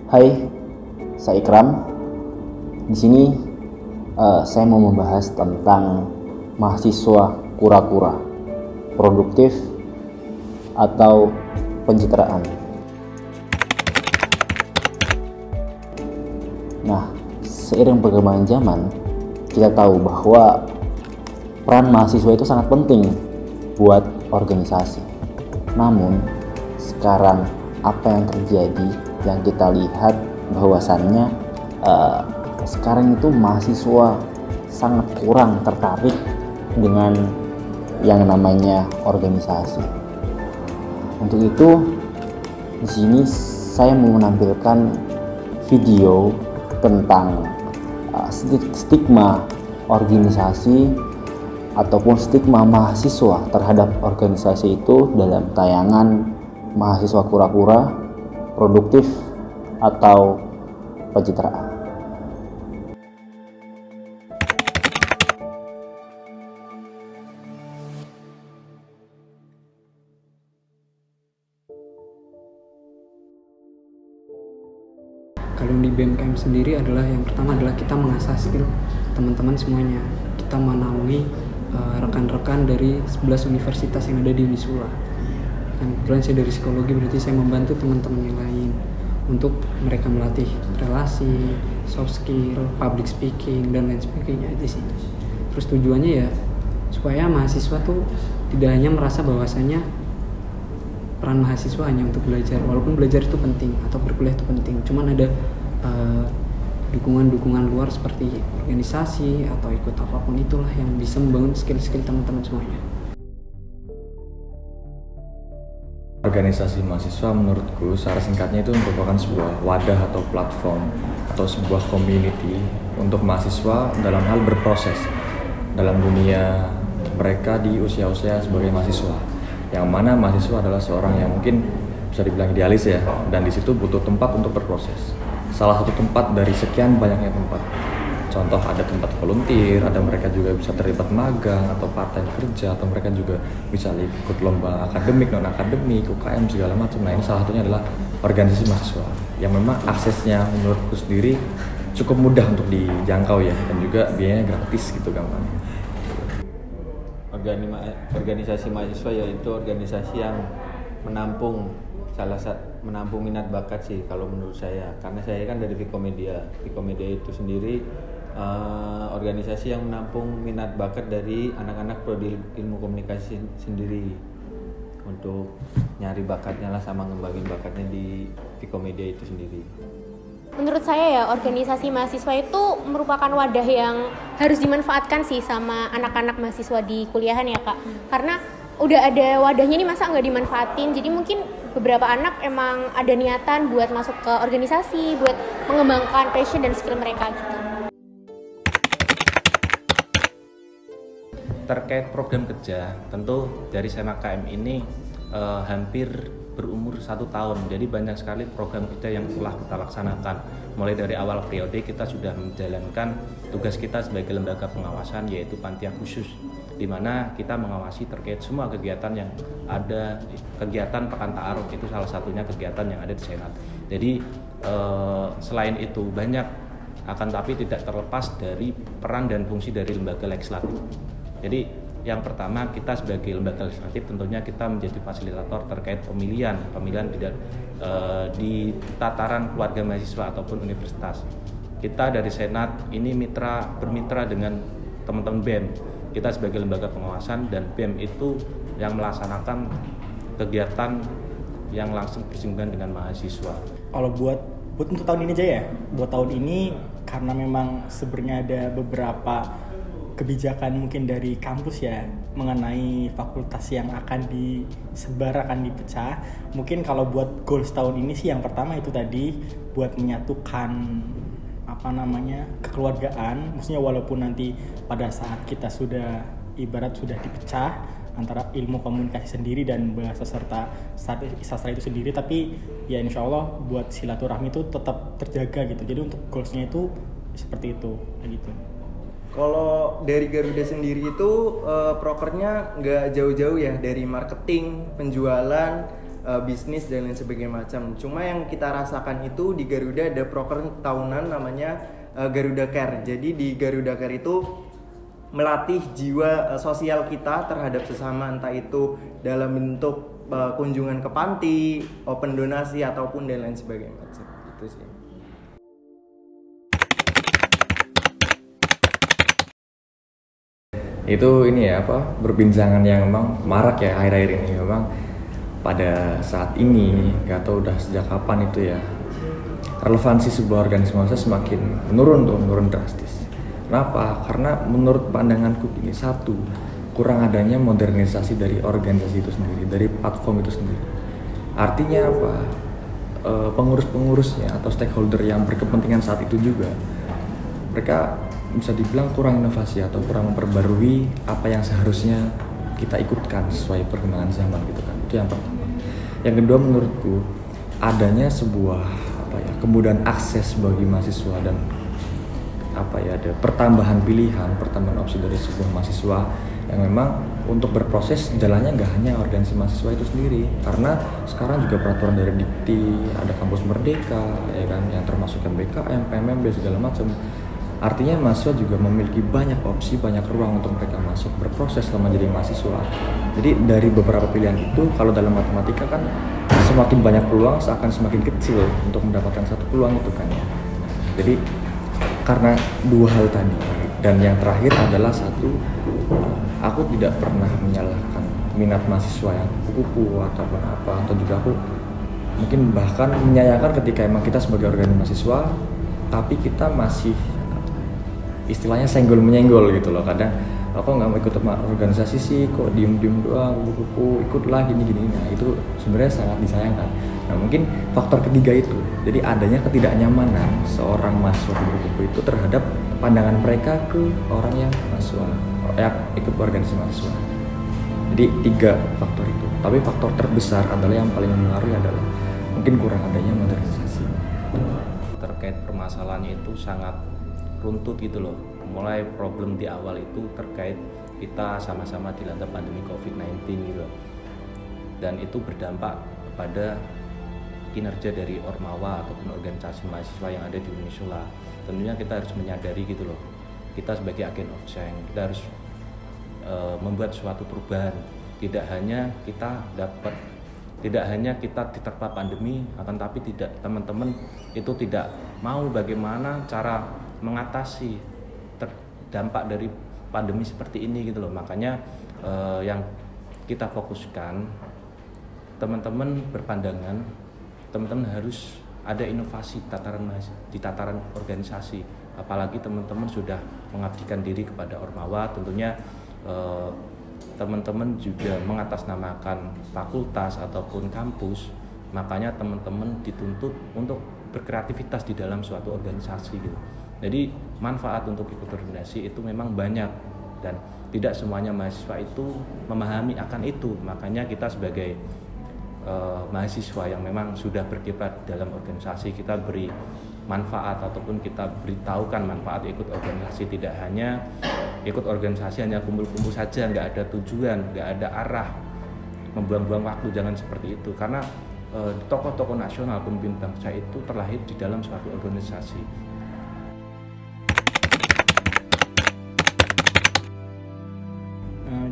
Hai, saya Ikram. Di sini saya mau membahas tentang mahasiswa kura-kura, produktif atau pencitraan. Nah, seiring perkembangan zaman, kita tahu bahwa peran mahasiswa itu sangat penting buat organisasi. Namun, sekarang apa yang terjadi, yang kita lihat bahwasannya sekarang itu mahasiswa sangat kurang tertarik dengan yang namanya organisasi. Untuk itu, di sini saya mau menampilkan video tentang stigma organisasi ataupun stigma mahasiswa terhadap organisasi itu dalam tayangan mahasiswa kura-kura, produktif atau pencitraan. Kalau di BMKM sendiri adalah yang pertama adalah kita mengasah skill teman-teman semuanya. Kita menaungi rekan-rekan dari 11 universitas yang ada di Unisula. Kebetulan saya dari psikologi, berarti saya membantu teman-teman yang lain untuk mereka melatih relasi, soft skill, public speaking, dan lain sebagainya aja sih. Terus tujuannya ya supaya mahasiswa tuh tidak hanya merasa bahwasanya peran mahasiswa hanya untuk belajar, walaupun belajar itu penting atau berkuliah itu penting, cuman ada dukungan-dukungan luar seperti organisasi atau ikut apapun itulah yang bisa membangun skill-skill teman-teman semuanya. Organisasi mahasiswa menurutku secara singkatnya itu merupakan sebuah wadah atau platform atau sebuah community untuk mahasiswa dalam hal berproses dalam dunia mereka di usia-usia sebagai mahasiswa, yang mana mahasiswa adalah seorang yang mungkin bisa dibilang idealis ya, dan di situ butuh tempat untuk berproses. Salah satu tempat dari sekian banyaknya tempat. Contoh ada tempat volunteer, ada mereka juga bisa terlibat magang atau part-time kerja, atau mereka juga bisa ikut lomba akademik, non-akademik, UKM segala macam. Nah, ini salah satunya adalah organisasi mahasiswa yang memang aksesnya menurutku sendiri cukup mudah untuk dijangkau ya, dan juga biayanya gratis gitu gampangnya. Organisasi mahasiswa yaitu organisasi yang menampung minat bakat sih kalau menurut saya, karena saya kan dari Vikomedia itu sendiri organisasi yang menampung minat bakat dari anak-anak prodi ilmu komunikasi sendiri untuk nyari bakatnya lah sama ngembangin bakatnya di Vikomedia itu sendiri. Menurut saya ya, organisasi mahasiswa itu merupakan wadah yang harus dimanfaatkan sih sama anak-anak mahasiswa di kuliahan ya Kak. Karena udah ada wadahnya nih, masa nggak dimanfaatin. Jadi mungkin beberapa anak emang ada niatan buat masuk ke organisasi, buat mengembangkan passion dan skill mereka gitu. Terkait program kerja, tentu dari Senat KM ini hampir berumur 1 tahun. Jadi banyak sekali program kerja yang telah kita laksanakan. Mulai dari awal periode kita sudah menjalankan tugas kita sebagai lembaga pengawasan, yaitu panitia khusus, di mana kita mengawasi terkait semua kegiatan yang ada. Kegiatan Pekan Ta'aruf itu salah satunya kegiatan yang ada di Senat. Jadi selain itu banyak, akan tapi tidak terlepas dari peran dan fungsi dari lembaga legislatif. Jadi yang pertama, kita sebagai lembaga legislatif tentunya kita menjadi fasilitator terkait pemilihan di tataran keluarga mahasiswa ataupun universitas. Kita dari Senat ini bermitra dengan teman-teman BEM. Kita sebagai lembaga pengawasan, dan BEM itu yang melaksanakan kegiatan yang langsung bersinggungan dengan mahasiswa. Kalau buat untuk tahun ini aja ya, buat tahun ini karena memang sebenarnya ada beberapa kebijakan mungkin dari kampus ya mengenai fakultas yang akan disebar, akan dipecah. Mungkin kalau buat goals tahun ini sih yang pertama itu tadi buat menyatukan kekeluargaan. Maksudnya walaupun nanti pada saat kita sudah dipecah antara ilmu komunikasi sendiri dan bahasa sastra itu sendiri, tapi ya insya Allah buat silaturahmi itu tetap terjaga gitu. Jadi untuk goalsnya itu seperti itu gitu. Kalau dari Garuda sendiri itu prokernya nggak jauh-jauh ya, dari marketing, penjualan, bisnis dan lain sebagainya macam. Cuma yang kita rasakan itu di Garuda ada proker tahunan namanya Garuda Care. Jadi di Garuda Care itu melatih jiwa sosial kita terhadap sesama, entah itu dalam bentuk kunjungan ke panti, open donasi ataupun dan lain sebagainya macam. Itu sih. Itu ini ya perbincangan yang memang marak ya akhir-akhir ini. Memang pada saat ini nggak tahu udah sejak kapan itu ya, relevansi sebuah organisasi semakin menurun drastis. Kenapa? Karena menurut pandanganku ini, satu, kurang adanya modernisasi dari organisasi itu sendiri, dari platform itu sendiri. Artinya apa? Pengurus-pengurusnya atau stakeholder yang berkepentingan saat itu juga, mereka bisa dibilang kurang inovasi atau kurang memperbarui apa yang seharusnya kita ikutkan sesuai perkembangan zaman gitu kan. Itu yang pertama. Yang kedua, menurutku adanya sebuah kemudahan akses bagi mahasiswa dan ada pertambahan pilihan, pertambahan opsi dari sebuah mahasiswa yang memang untuk berproses jalannya nggak hanya organisasi mahasiswa itu sendiri, karena sekarang juga peraturan dari Dikti, ada kampus Merdeka ya kan, yang termasuk BKM, PMMB segala macam. Artinya mahasiswa juga memiliki banyak opsi, banyak ruang untuk mereka masuk berproses selama jadi mahasiswa. Jadi dari beberapa pilihan itu, kalau dalam matematika kan semakin banyak peluang seakan semakin kecil untuk mendapatkan satu peluang itu kan ya. Jadi karena dua hal tadi, dan yang terakhir adalah satu, aku tidak pernah menyalahkan minat mahasiswa yang kupu-kupu ataupun apa, atau juga aku mungkin bahkan menyayangkan ketika emang kita sebagai organisasi mahasiswa tapi kita masih istilahnya senggol menyenggol gitu loh. Kadang aku nggak mau ikut organisasi sih, kok diem doang, kupu-kupu, ikutlah gini. Nah itu sebenarnya sangat disayangkan. Nah mungkin faktor ketiga itu, jadi adanya ketidaknyamanan seorang mahasiswa kupu-kupu itu terhadap pandangan mereka ke orang yang mahasiswa, yang ikut organisasi mahasiswa. Jadi 3 faktor itu. Tapi faktor terbesar adalah yang paling mempengaruhi adalah mungkin kurang adanya modernisasi. Terkait permasalahannya itu sangat runtut gitu loh. Mulai problem di awal itu terkait kita sama-sama dilanda pandemi COVID-19 gitu loh. Dan itu berdampak kepada kinerja dari Ormawa ataupun organisasi mahasiswa yang ada di Unisula. Tentunya kita harus menyadari gitu loh, kita sebagai agen of change, kita harus membuat suatu perubahan. Tidak hanya kita diterpa pandemi, akan tapi teman-teman itu tidak mau bagaimana cara mengatasi dampak dari pandemi seperti ini gitu loh. Makanya yang kita fokuskan, teman-teman berpandangan, teman-teman harus ada inovasi di tataran organisasi. Apalagi teman-teman sudah mengabdikan diri kepada Ormawa, tentunya teman-teman juga mengatasnamakan fakultas ataupun kampus, makanya teman-teman dituntut untuk berkreativitas di dalam suatu organisasi gitu. Jadi manfaat untuk ikut organisasi itu memang banyak dan tidak semuanya mahasiswa itu memahami akan itu. Makanya kita sebagai mahasiswa yang memang sudah berkiprah dalam organisasi, kita beri manfaat ataupun kita beritahukan manfaat ikut organisasi. Tidak hanya ikut organisasi hanya kumpul-kumpul saja, nggak ada tujuan, nggak ada arah, membuang-buang waktu, jangan seperti itu. Karena tokoh-tokoh nasional, pemimpin bangsa itu terlahir di dalam suatu organisasi.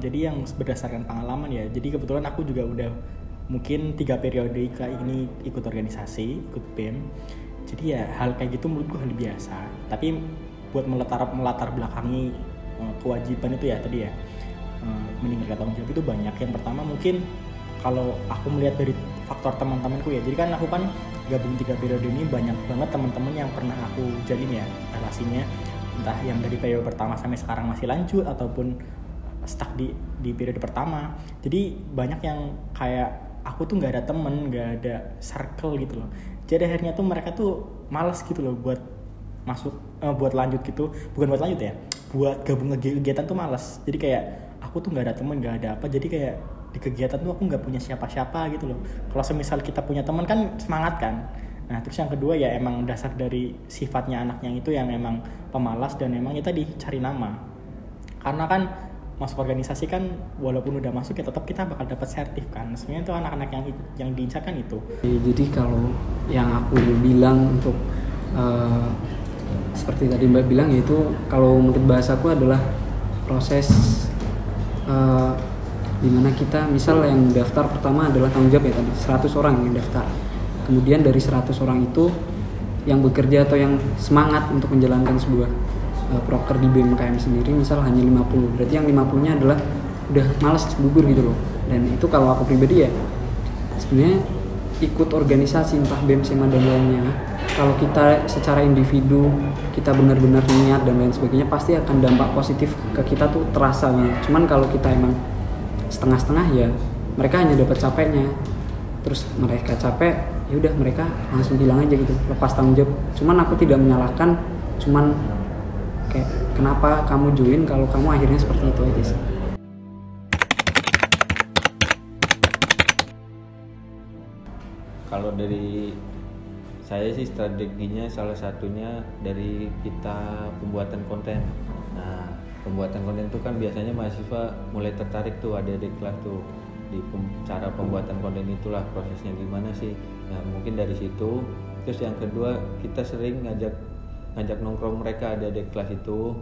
Jadi yang berdasarkan pengalaman ya, jadi kebetulan aku juga udah mungkin 3 periode ini ikut organisasi, ikut BEM. Jadi ya hal kayak gitu menurutku hal biasa. Tapi buat melatar belakangi kewajiban itu ya tadi ya, meninggalkan tanggung jawab itu banyak. Yang pertama mungkin kalau aku melihat dari faktor teman-temanku ya, jadi kan aku kan gabung 3 periode ini banyak banget teman-teman yang pernah aku jalin ya relasinya, entah yang dari periode pertama sampai sekarang masih lanjut ataupun stuck di periode pertama. Jadi banyak yang kayak aku tuh nggak ada temen, nggak ada circle gitu loh. Jadi akhirnya tuh mereka tuh malas gitu loh buat masuk, buat lanjut gitu. Bukan buat lanjut ya, buat gabung kegiatan tuh malas. Jadi kayak aku tuh nggak ada temen, nggak ada apa. Jadi kayak di kegiatan tuh aku nggak punya siapa-siapa gitu loh. Kalau semisal kita punya teman kan semangat kan. Nah terus yang kedua ya emang dasar dari sifatnya anaknya itu yang emang pemalas dan emang kita dicari nama. Karena kan masuk organisasi kan walaupun udah masuk ya tetap kita bakal dapat sertif kan. Sebenarnya itu anak-anak yang diincar kan itu. Jadi kalau yang aku bilang untuk seperti tadi Mbak bilang, yaitu kalau menurut bahasaku adalah proses dimana kita misal yang daftar pertama adalah tanggung jawab ya tadi 100 orang yang daftar, kemudian dari 100 orang itu yang bekerja atau yang semangat untuk menjalankan sebuah proker di BMKM sendiri misal hanya 50, berarti yang 50-nya adalah udah malas gugur gitu loh. Dan itu kalau aku pribadi ya sebenarnya ikut organisasi entah BEM, SEMA dan lainnya, kalau kita secara individu kita benar-benar niat dan lain sebagainya pasti akan dampak positif ke kita tuh terasa banget. Cuman kalau kita emang setengah-setengah ya mereka hanya dapat capeknya, terus mereka capek ya udah mereka langsung bilang aja gitu, lepas tanggung jawab. Cuman aku tidak menyalahkan, cuman kayak kenapa kamu join kalau kamu akhirnya seperti itu aja sih. Kalau dari saya sih strateginya salah satunya dari kita pembuatan konten. Nah, pembuatan konten itu kan biasanya mahasiswa mulai tertarik tuh, ada di kelas tuh di cara pembuatan konten itulah prosesnya gimana sih. Nah, mungkin dari situ. Terus yang kedua kita sering ngajak nongkrong mereka ada di kelas itu.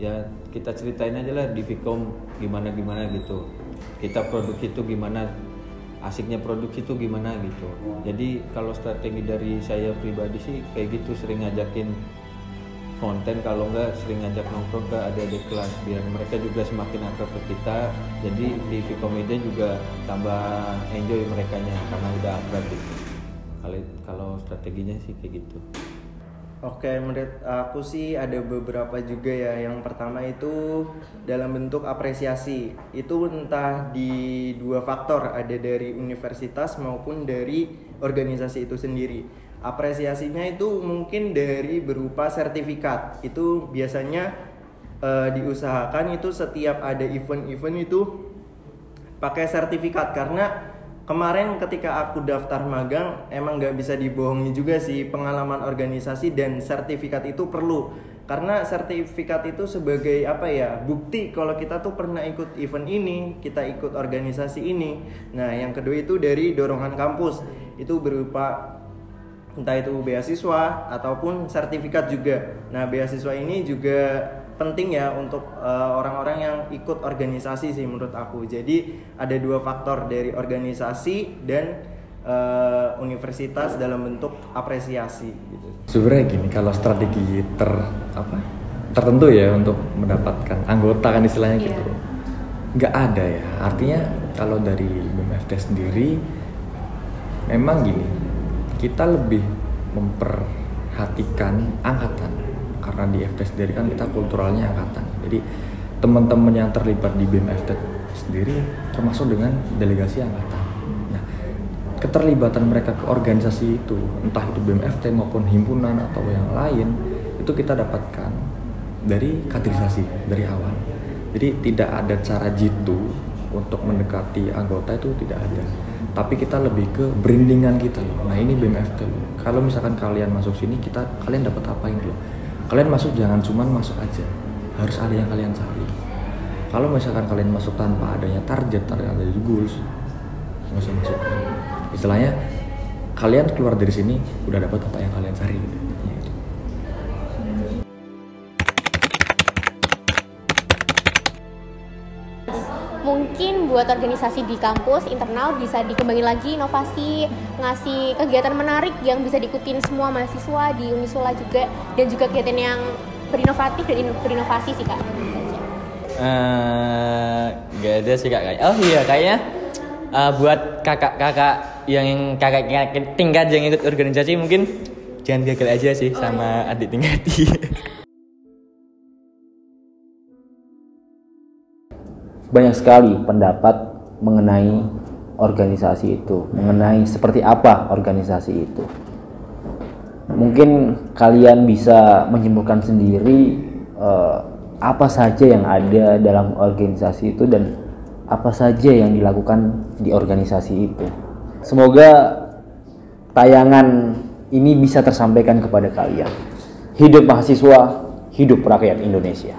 Ya kita ceritain aja lah di Vkom gimana gitu. Kita produksi itu gimana, asiknya produksi itu gimana gitu. Jadi kalau strategi dari saya pribadi sih kayak gitu, sering ngajakin konten, kalau enggak sering ngajak nongkrong ke adik-adik kelas biar mereka juga semakin akrab ke kita. Jadi di Vkomedia juga tambah enjoy merekanya karena udah akrab gitu. Kalau strateginya sih kayak gitu. Oke, menurut aku sih ada beberapa juga ya. Yang pertama itu dalam bentuk apresiasi. Itu entah di dua faktor, ada dari universitas maupun dari organisasi itu sendiri. Apresiasinya itu mungkin dari berupa sertifikat. Itu biasanya diusahakan itu setiap ada event-event itu pakai sertifikat, karena kemarin ketika aku daftar magang emang nggak bisa dibohongi juga sih, pengalaman organisasi dan sertifikat itu perlu, karena sertifikat itu sebagai apa ya, bukti kalau kita tuh pernah ikut event ini, kita ikut organisasi ini. Nah yang kedua itu dari dorongan kampus, itu berupa entah itu beasiswa ataupun sertifikat juga. Nah beasiswa ini juga penting ya untuk orang-orang yang ikut organisasi sih menurut aku. Jadi ada dua faktor dari organisasi dan universitas dalam bentuk apresiasi gitu. Sebenarnya gini, kalau strategi tertentu ya untuk mendapatkan anggota kan istilahnya gitu, nggak ada ya. Artinya kalau dari BMFT sendiri memang gini, kita lebih memperhatikan angkatan. Karena di FT sendiri kan kita kulturalnya angkatan. Jadi teman-teman yang terlibat di BMFT sendiri termasuk dengan delegasi angkatan. Nah, keterlibatan mereka ke organisasi itu, entah itu BMFT maupun himpunan atau yang lain, itu kita dapatkan dari kaderisasi dari awal. Jadi tidak ada cara jitu untuk mendekati anggota, itu tidak ada. Tapi kita lebih ke brandingan kita loh. Nah ini BMFT loh. Kalau misalkan kalian masuk sini, kalian dapat apa ini loh. Kalian masuk jangan cuma masuk aja, harus ada yang kalian cari. Kalau misalkan kalian masuk tanpa adanya target, ada goals, nggak usah masuk. Istilahnya kalian keluar dari sini udah dapat apa yang kalian cari gitu. Mungkin buat organisasi di kampus internal bisa dikembangin lagi inovasi, ngasih kegiatan menarik yang bisa diikutin semua mahasiswa di Unisula juga, dan juga kegiatan yang berinovatif dan berinovasi sih Kak. Gak ada sih Kak. Oh iya kayaknya buat kakak-kakak yang kakak tingkat yang ikut organisasi mungkin jangan gagal aja sih sama adik tingkati. Banyak sekali pendapat mengenai organisasi itu, mengenai seperti apa organisasi itu. Mungkin kalian bisa menyimpulkan sendiri apa saja yang ada dalam organisasi itu dan apa saja yang dilakukan di organisasi itu. Semoga tayangan ini bisa tersampaikan kepada kalian. Hidup mahasiswa, hidup rakyat Indonesia.